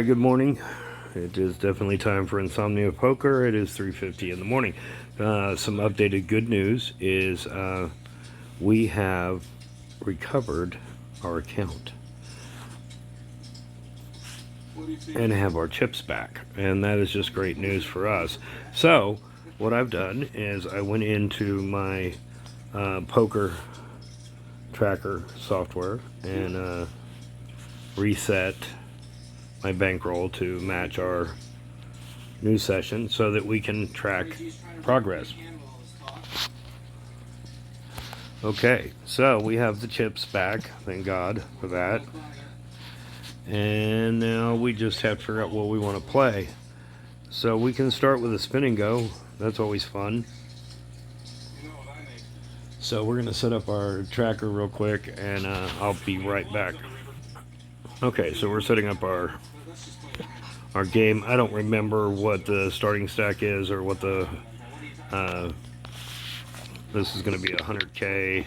Good morning. It is definitely time for Insomnia Poker. It is 3:50 in the morning. Some updated good news is we have recovered our account and have our chips back, and that is just great news for us. So what I've done is I went into my poker tracker software and reset my bankroll to match our new session so that we can track progress. Okay, so we have the chips back, thank God for that. And now we just have to figure out what we want to play. So we can start with a spin and go. That's always fun. So we're going to set up our tracker real quick, and I'll be right back. Okay, so we're setting up our game. I don't remember what the starting stack is or what the this is going to be a 100K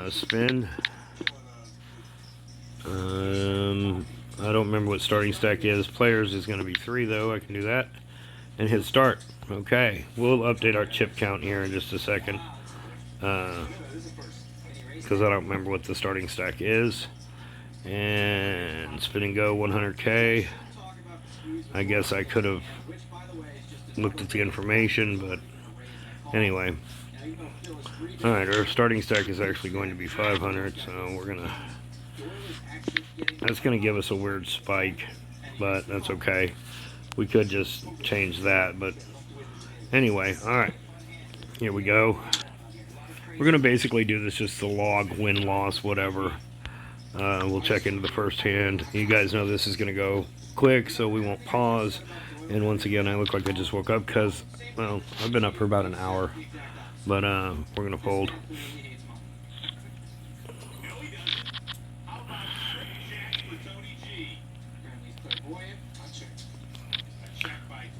spin. I don't remember what starting stack is. Players is going to be 3 though. I can do that and hit start. Okay, we'll update our chip count here in just a second because I don't remember what the starting stack is. And spin and go 100K. I guess I could have looked at the information, but anyway. Alright, our starting stack is actually going to be 500, so that's gonna give us a weird spike, but that's okay. We could just change that, but anyway, alright. Here we go. We're gonna basically do this just the log, win, loss, whatever. We'll check into the first hand. You guys know this is going to go quick, so we won't pause. And once again, I look like I just woke up because, well, I've been up for about an hour. But we're going to fold.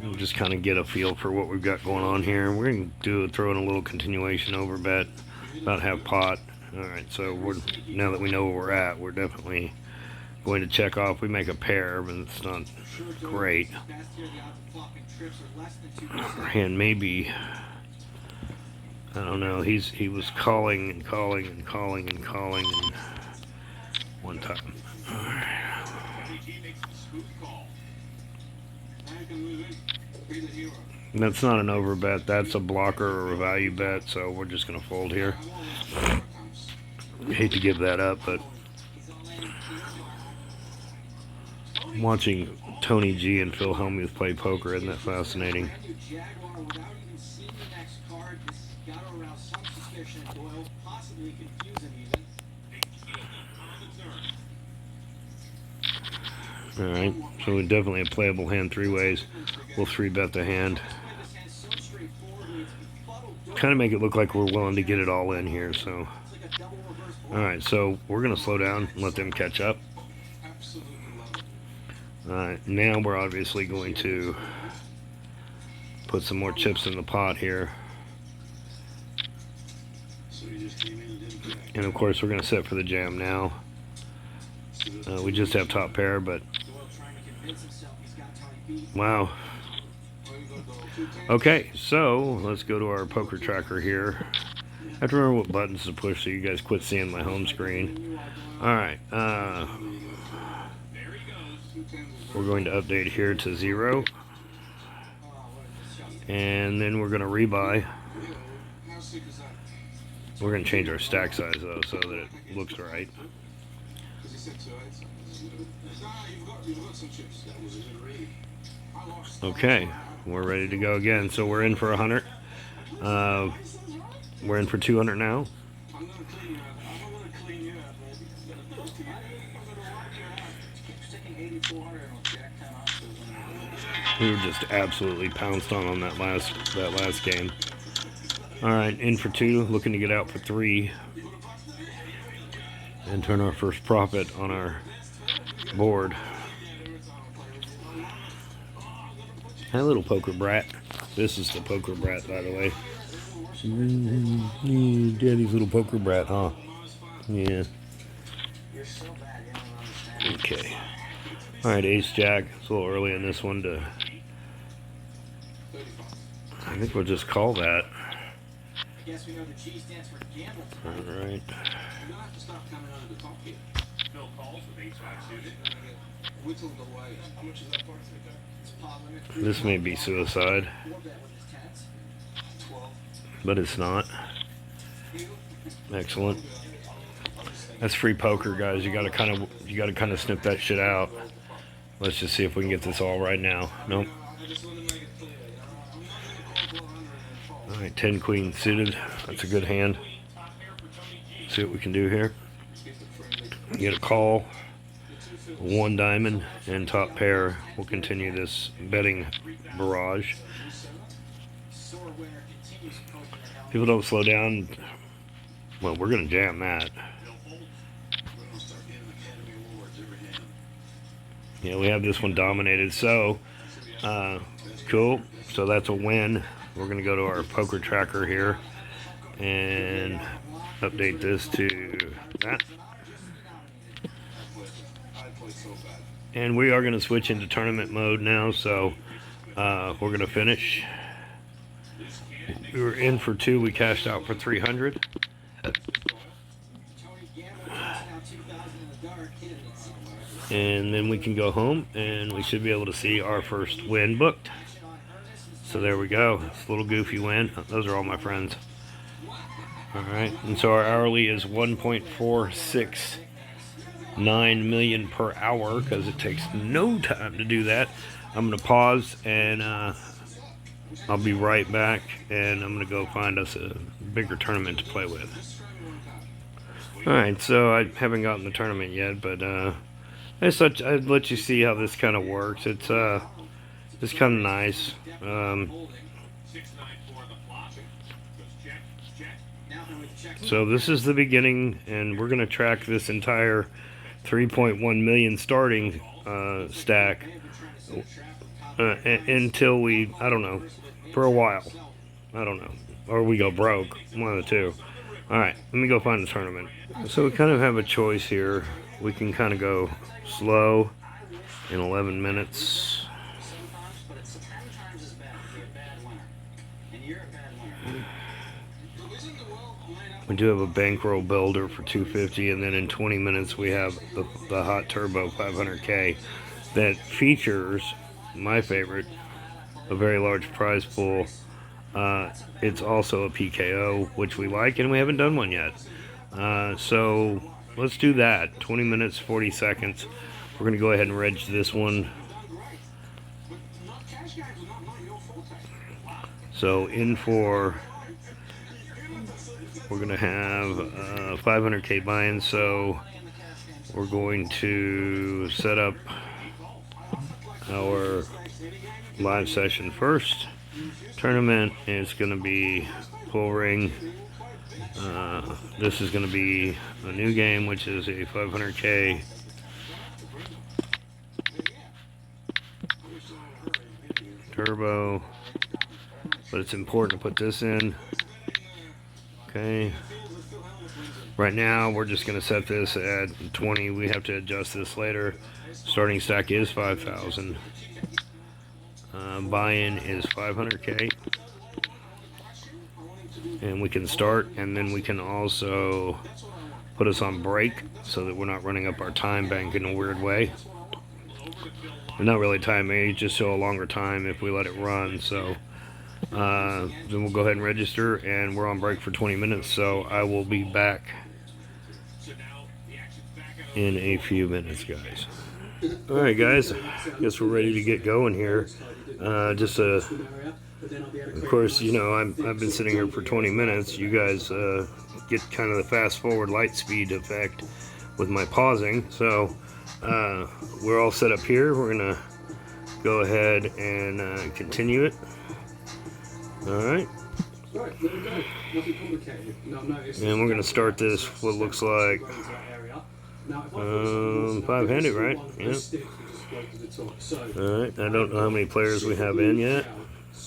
We'll just kind of get a feel for what we've got going on here. We're going to throw in a little continuation over bet, about half pot. Alright, so now that we know where we're at, we're definitely going to check off. We make a pair, but it's not great. Our hand maybe, I don't know, he was calling and calling and calling and calling and one time. That's not an over bet, that's a blocker or a value bet, so we're just going to fold here. I hate to give that up, but watching Tony G and Phil Hellmuth play poker, isn't that fascinating? Alright, so we definitely a playable hand 3 ways. We'll 3-bet the hand. Kind of make it look like we're willing to get it all in here, so. Alright, so we're going to slow down and let them catch up. Alright, now we're obviously going to put some more chips in the pot here. And of course we're going to set for the jam now. We just have top pair, but wow. Okay, so let's go to our poker tracker here. I have to remember what buttons to push so you guys quit seeing my home screen. Alright, we're going to update here to 0. And then we're going to rebuy. We're going to change our stack size though so that it looks right. Okay, we're ready to go again. So we're in for 100. We're in for 200 now. We were just absolutely pounced on that last game. All right, in for 2, looking to get out for 3, and turn our first profit on our board. Hi, little poker brat. This is the poker brat, by the way. Daddy's little poker brat, huh? Yeah. Okay. Alright, ace jack. It's a little early in this one to... I think we'll just call that. Alright. This may be suicide, but it's not. Excellent. That's free poker, guys. You gotta kind of snip that shit out. Let's just see if we can get this all right now. Nope. Alright, 10 queen suited. That's a good hand. See what we can do here. Get a call. 1 diamond and top pair. We'll continue this betting barrage. People don't slow down. Well, we're gonna jam that. Yeah, we have this one dominated. So cool. So that's a win. We're going to go to our poker tracker here and update this to that. And we are going to switch into tournament mode now, so we're going to finish. We were in for 2, we cashed out for 300. And then we can go home and we should be able to see our first win booked. So there we go. It's a little goofy win. Those are all my friends. Alright, and so our hourly is 1.469 million per hour because it takes no time to do that. I'm going to pause and I'll be right back, and I'm going to go find us a bigger tournament to play with. Alright, so I haven't gotten the tournament yet, but I'd let you see how this kind of works. It's kind of nice. So this is the beginning, and we're going to track this entire 3.1 million starting stack until we, I don't know, for a while. I don't know. Or we go broke. One of the two. Alright, let me go find the tournament. So we kind of have a choice here. We can kind of go slow in 11 minutes. We do have a bankroll builder for 250, and then in 20 minutes we have the hot turbo 500K that features my favorite, a very large prize pool. It's also a PKO, which we like, and we haven't done one yet. So let's do that. 20 minutes, 40 seconds. We're going to go ahead and reg this one. So in for, we're going to have 500K buy-in, so we're going to set up our live session first. Tournament is going to be full ring. This is going to be a new game, which is a 500K. Turbo. But it's important to put this in. Okay. Right now, we're just going to set this at 20. We have to adjust this later. Starting stack is 5,000. Buy-in is 500K. And we can start, and then we can also put us on break so that we're not running up our time bank in a weird way. We're not really time age, just show a longer time if we let it run. So then we'll go ahead and register, and we're on break for 20 minutes, so I will be back in a few minutes, guys. Alright guys, guess we're ready to get going here. Of course, you know, I've been sitting here for 20 minutes. You guys get kind of the fast forward light speed effect with my pausing. So we're all set up here. We're going to go ahead and continue it. Alright. And we're going to start this, what looks like 5-handed, right? Yep. Alright, I don't know how many players we have in yet.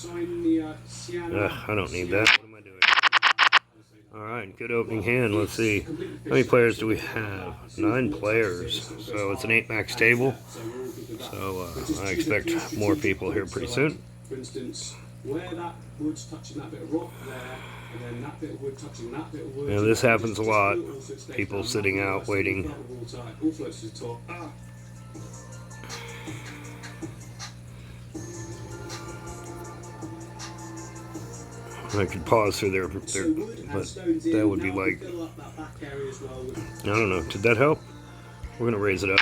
I don't need that. What am I doing? Alright, good opening hand. Let's see. How many players do we have? 9 players. So it's an 8 max table. So I expect more people here pretty soon. For instance, where that wood's touching that bit of rock there, and then that bit of wood touching that bit of wood. Yeah, this happens a lot. People sitting out waiting. All floats to the top. I could pause through there, but that would be like, I don't know, did that help? We're going to raise it up.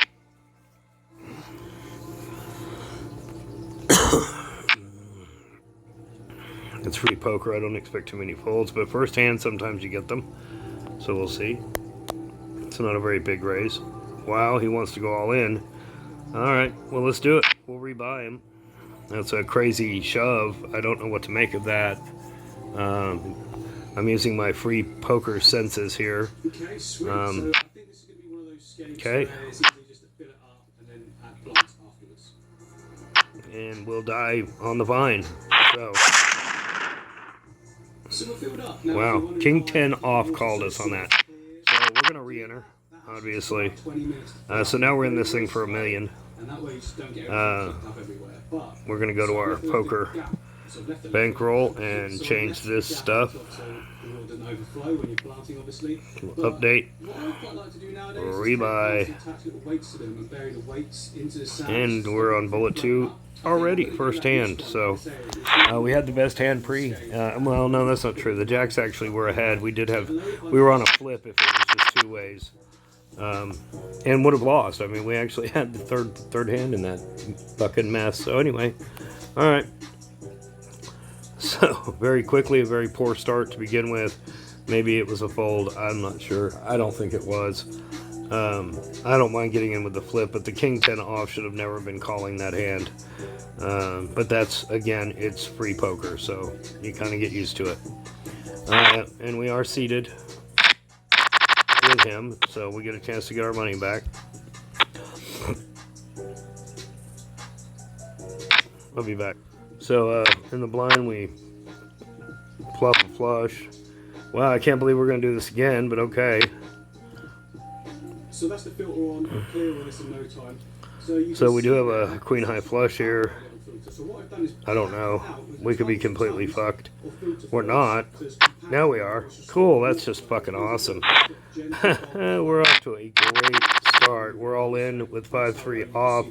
It's free poker, I don't expect too many folds, but first hand sometimes you get them, so we'll see. It's not a very big raise. Wow, he wants to go all in. Alright, well let's do it. We'll rebuy him. That's a crazy shove. I don't know what to make of that. I'm using my free poker senses here. Okay, sweet. So I think this is going to be one of those games okay. where it's easy just to fill it up and then add blinds afterwards. And we'll die on the vine. So we're filled up. Now, wow, King 10 off called us on that. So we're going to re-enter, obviously. So now we're in this thing for $1 million. We're going to go to our poker bankroll and change this stuff. Update, rebuy, and we're on bullet 2 already, first hand. So we had the best hand pre. Well, no, that's not true. The jacks actually were ahead. We were on a flip if it was just 2 ways. And would have lost. I mean, we actually had the third hand in that fucking mess. So anyway, all right. So very quickly, a very poor start to begin with. Maybe it was a fold. I'm not sure. I don't think it was. I don't mind getting in with the flip, but the King 10 off should have never been calling that hand. But that's, again, it's free poker, so you kind of get used to it. And we are seated with him, so we get a chance to get our money back. I'll be back. So in the blind we fluff a flush. Wow, I can't believe we're going to do this again, but okay. So that's the filter on, clear on this in no time. So we do have a queen high flush here. I don't know. We could be completely fucked. We're not. Now we are. Cool, that's just fucking awesome. We're off to a great start. We're all in with 5-3 off.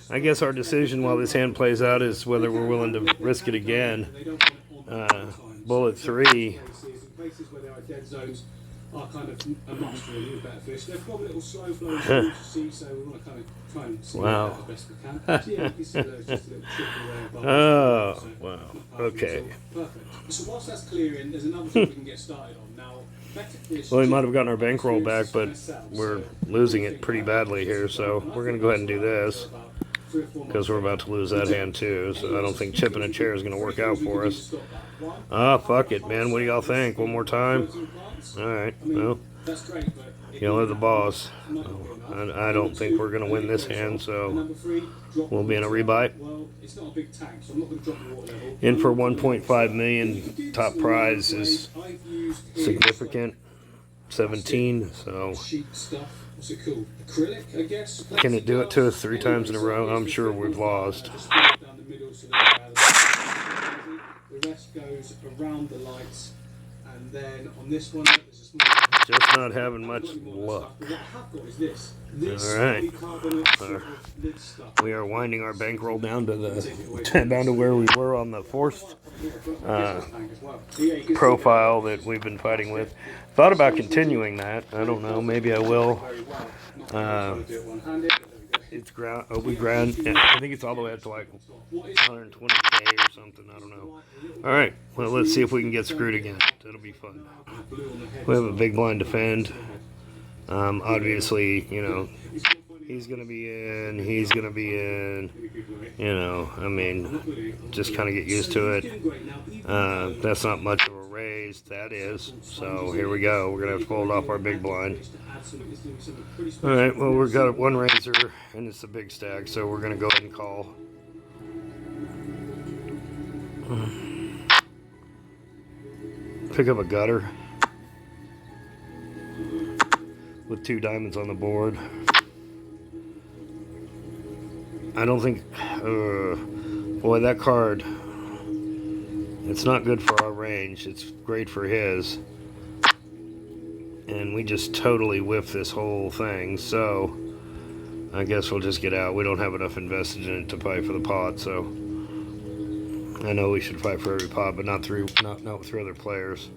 I guess our decision while this hand plays out is whether we're willing to risk it again. Bullet 3. Are kind of a monster and a better fish. They've got a little slow flow to see, so we want to kind of try and see that as best we can. So yeah, you can see there's just a little trickle there. Oh, wow. Okay. Perfect. So whilst that's clearing, there's another thing we can get started on. Now, well, we might have gotten our bankroll back, but we're losing it pretty badly here, so we're going to go ahead and do this. Because we're about to lose that hand too, so I don't think chipping a chair is going to work out for us. Fuck it, man. What do y'all think? One more time? Alright, well, y'all are the boss. I don't think we're going to win this hand, so we'll be in a rebuy. In for 1.5 million, top prize is significant. 17, so can it do it to us 3 times in a row? I'm sure we've lost. The rest goes around the lights, and then on this one, just not having much luck. Alright. We are winding our bankroll down to where we were on the 4th profile that we've been fighting with. Thought about continuing that. I don't know. Maybe I will. It's ground. I think it's all the way up to like 120K or something. I don't know. All right. Well, let's see if we can get screwed again. That'll be fun. We have a big blind defend. Obviously, you know, he's gonna be in. He's gonna be in. You know, I mean, just kind of get used to it. That's not much of a raise. That is. So here we go. We're gonna have to fold off our big blind. All right. Well, we've got one raiser, and it's a big stack, so we're gonna go ahead and call. Pick up a gutter with 2 diamonds on the board. I don't think... boy, that card... It's not good for our range. It's great for his. And we just totally whiffed this whole thing, so... I guess we'll just get out. We don't have enough invested in it to fight for the pot, so... I know we should fight for every pot, but not with 3 other players.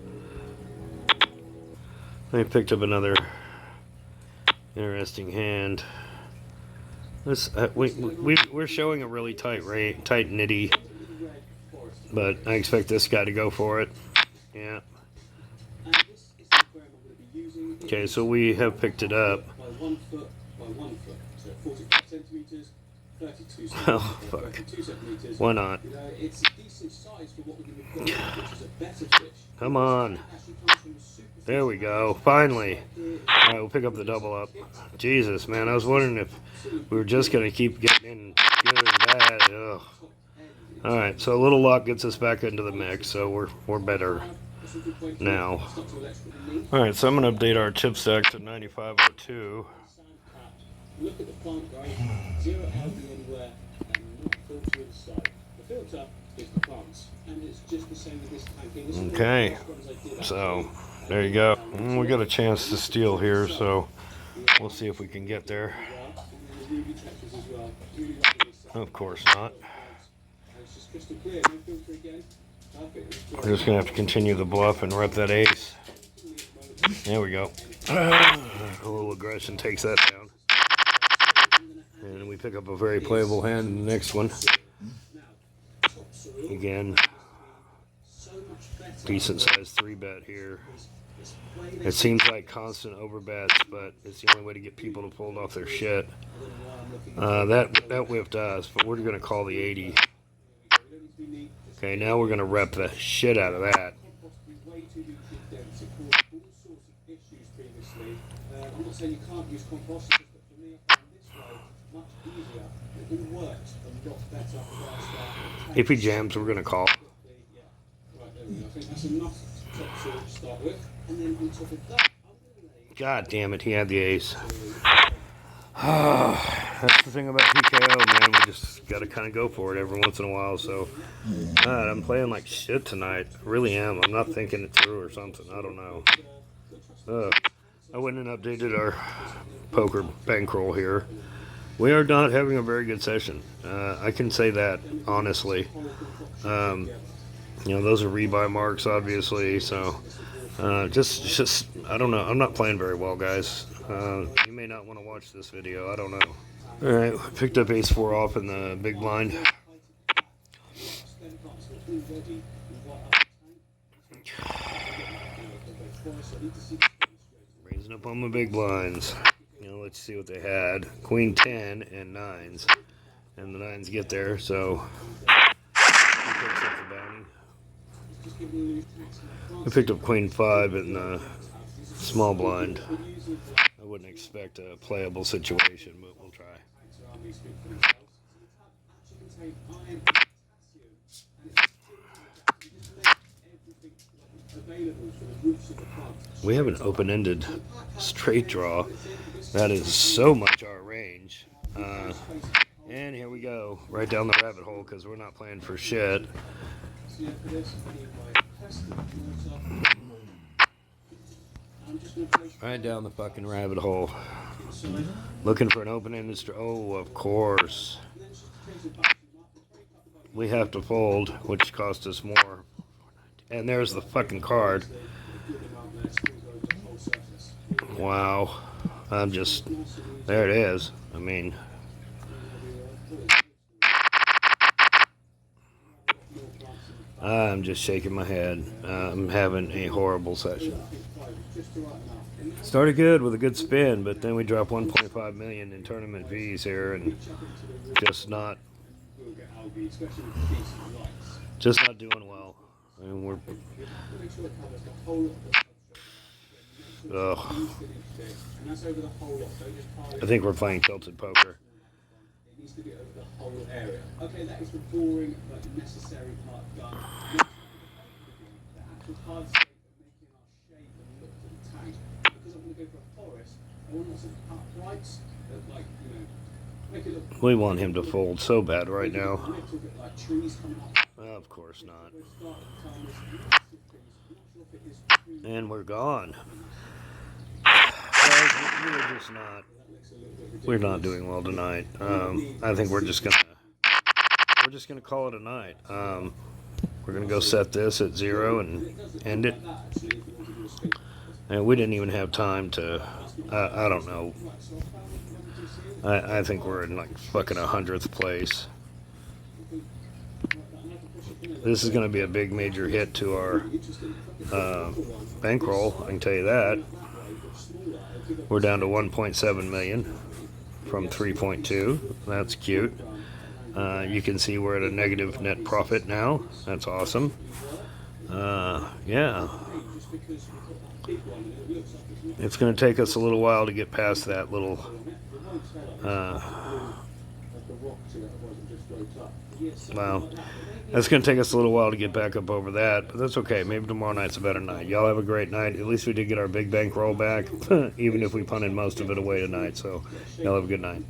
I picked up another interesting hand. This we're showing a really tight nitty, but I expect this guy to go for it. Yeah. Okay, so we have picked it up. Oh fuck! Why not? Come on! There we go. Finally. All right, we'll pick up the double up. Jesus, man, I was wondering if we were just gonna keep getting in good and bad. Ugh. All right, so a little luck gets us back into the mix, so we're better now. All right, so I'm gonna update our chip stack to 9502. Look at the PUNT, guys. 0 LB anywhere and not filter inside. The filter is the PUNT, and it's just the same with this tanking. Okay, so there you go. We got a chance to steal here, so we'll see if we can get there. Of course not. We're just gonna have to continue the bluff and rep that ace. There we go. A little aggression takes that down. And we pick up a very playable hand in the next one. Again, decent sized 3-bet here. It seems like constant overbets, but it's the only way to get people to fold off their shit. That whiffed us, but we're going to call the 80. Okay, now we're going to rep the shit out of that. I'm not saying you can't use compost, but for me, I find this way much easier. It all works a lot better. If he jams, we're going to call. Right, there we go. I think that's enough top sort to start with. And then on top of that, God damn it, he had the ace. That's the thing about PKO, man. We just got to kind of go for it every once in a while. So, God, I'm playing like shit tonight. I really am. I'm not thinking it through or something. I don't know. I went and updated our poker bankroll here. We are not having a very good session. I can say that honestly. You know, those are rebuy marks, obviously. So, just I don't know. I'm not playing very well, guys. You may not want to watch this video. I don't know. All right, picked up ace-4 off in the big blind. Raising up on my big blinds. You know, let's see what they had. Queen 10 and 9s. And the 9s get there, so he picks up the bounty. I picked up Queen 5 in the small blind. I wouldn't expect a playable situation, but we'll try. We have an open-ended straight draw. That is so much our range. And here we go, right down the rabbit hole because we're not playing for shit. Right down the fucking rabbit hole. Looking for an open-ended oh, of course. We have to fold, which cost us more. And there's the fucking card. Wow. I'm just... There it is. I mean... I'm just shaking my head. I'm having a horrible session. Started good with a good spin, but then we dropped 1.5 million in tournament fees here, and just not doing well. I mean, we're I think we're playing tilted poker. It needs to be over the whole area. Okay, that is the boring but necessary part done. The actual card state of making our shape and look to the tank. Because I'm going to go for a forest, I want lots of uprights that, like, you know, We want him to fold so bad right now. Of course not. And we're gone. We're just not. We're not doing well tonight. I think we're just gonna call it a night. We're gonna go set this at 0 and end it. And we didn't even have time to. I don't know. I think we're in like fucking 100th place. This is going to be a big major hit to our bankroll, I can tell you that. We're down to 1.7 million from 3.2. That's cute. You can see we're at a negative net profit now. That's awesome. Yeah. It's going to take us a little while to get past that little wow. That's going to take us a little while to get back up over that, but that's okay. Maybe tomorrow night's a better night. Y'all have a great night. At least we did get our big bankroll back, even if we punted most of it away tonight. So y'all have a good night.